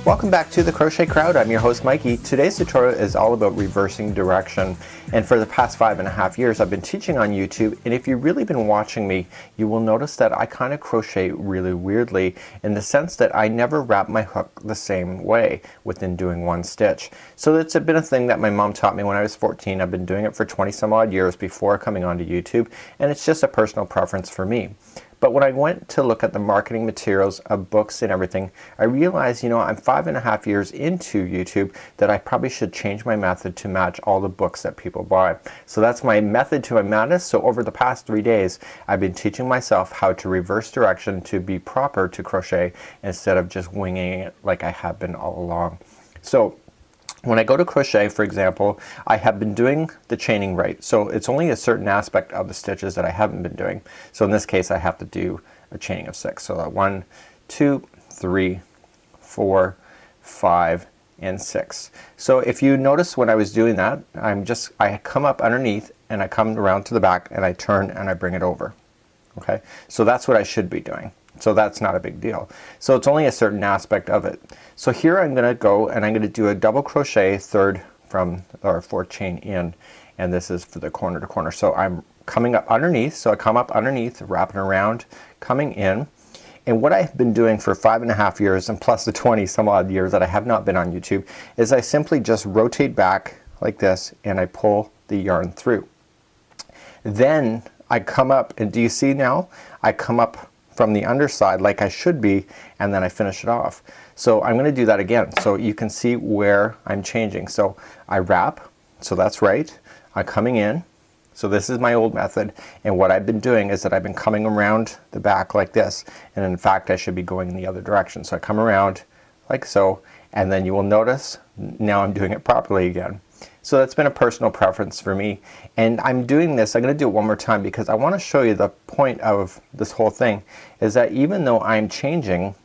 Welcome back to the Crochet Crowd. I'm your host Mikey. Today's tutorial is all about reversing direction, and for the past 5.5 years I've been teaching on YouTube, and if you've really been watching me you will notice that I kind of crochet really weirdly in the sense that I never wrap my hook the same way within doing one stitch. So it's been a thing that my mom taught me when I was 14. I've been doing it for 20 some odd years before coming onto YouTube, and it's just a personal preference for me. But when I went to look at the marketing materials of books and everything, I realized, you know, I'm 5.5 years into YouTube that I probably should change my method to match all the books that people buy. So that's my method to my madness. So over the past 3 days I've been teaching myself how to reverse direction to be proper to crochet instead of just winging it like I have been all along. So when I go to crochet, for example, I have been doing the chaining right. So it's only a certain aspect of the stitches that I haven't been doing. So in this case I have to do a chaining of 6. So 1, 2, 3, 4, 5, and 6. So if you notice when I was doing that, I come up underneath and I come around to the back and I turn and I bring it over. Okay, so that's what I should be doing. So that's not a big deal. So it's only a certain aspect of it. So here I'm gonna go and I'm gonna do a double crochet third from or fourth chain in, and this is for the corner to corner. So I'm coming up underneath, so I come up underneath, wrapping around, coming in, and what I've been doing for 5.5 years and plus the 20 some odd years that I have not been on YouTube is I simply just rotate back like this and I pull the yarn through. Then I come up, and do you see now I come up from the underside like I should be, and then I finish it off. So I'm gonna do that again so you can see where I'm changing. So I wrap, so that's right, I'm coming in, so this is my old method, and what I've been doing is that I've been coming around the back like this, and in fact I should be going in the other direction. So I come around like so, and then you will notice now I'm doing it properly again. So that's been a personal preference for me, and I'm doing this, I'm gonna do it one more time because I want to show you the point of this whole thing is that even though I'm changing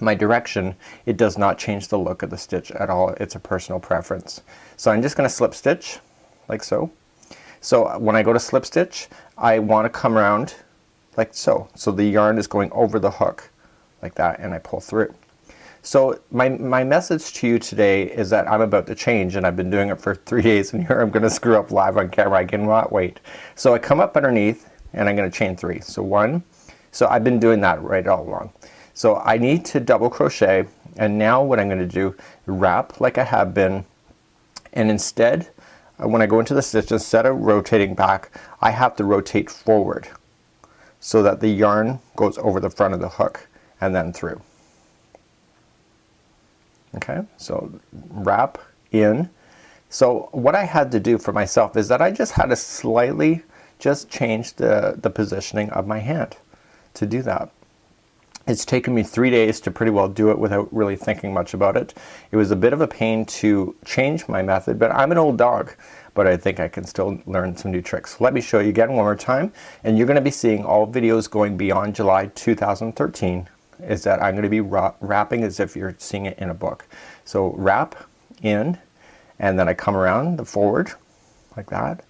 my direction, it does not change the look of the stitch at all. It's a personal preference. So I'm just gonna slip stitch like so. So when I go to slip stitch I want to come around like so. So the yarn is going over the hook like that, and I pull through. So my message to you today is that I'm about to change, and I've been doing it for 3 days, and here I'm gonna screw up live on camera. I cannot wait. So I come up underneath and I'm gonna chain 3. So 1, so I've been doing that right all along. So I need to double crochet, and now what I'm gonna do, wrap like I have been, and instead when I go into the stitch, instead of rotating back I have to rotate forward so that the yarn goes over the front of the hook and then through. Okay, so wrap in. So what I had to do for myself is that I just had to slightly just change the positioning of my hand to do that. It's taken me 3 days to pretty well do it without really thinking much about it. It was a bit of a pain to change my method, but I'm an old dog, but I think I can still learn some new tricks. Let me show you again one more time, and you're gonna be seeing all videos going beyond July 2013 is that I'm going to be wrapping as if you're seeing it in a book. So wrap in, and then I come around the forward like that.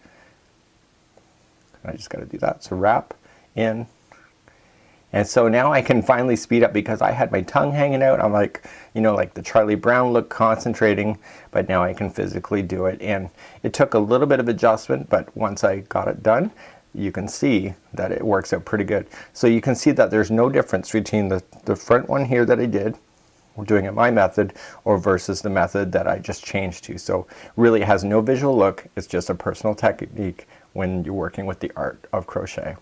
I just got to do that. So wrap in, and so now I can finally speed up because I had my tongue hanging out. I'm like, you know, like the Charlie Brown look, concentrating, but now I can physically do it, and it took a little bit of adjustment, but once I got it done you can see that it works out pretty good. So you can see that there's no difference between the front one here that I did, doing it my method, or versus the method that I just changed to. So really it has no visual look, it's just a personal technique when you're working with the art of crochet.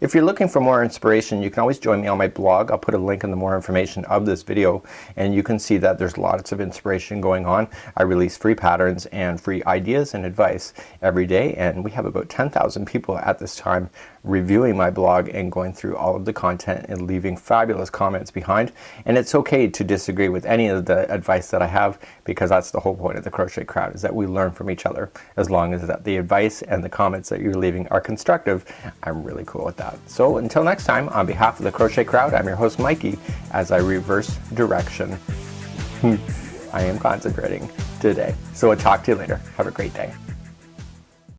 If you're looking for more inspiration, you can always join me on my blog. I'll put a link in the more information of this video, and you can see that there's lots of inspiration going on. I release free patterns and free ideas and advice every day, and we have about 10,000 people at this time reviewing my blog and going through all of the content and leaving fabulous comments behind. And it's okay to disagree with any of the advice that I have, because that's the whole point of the Crochet Crowd, is that we learn from each other. As long as that the advice and the comments that you're leaving are constructive, I'm really cool with that. So until next time, on behalf of the Crochet Crowd, I'm your host Mikey, as I reverse direction. I am concentrating today. So I'll talk to you later. Have a great day.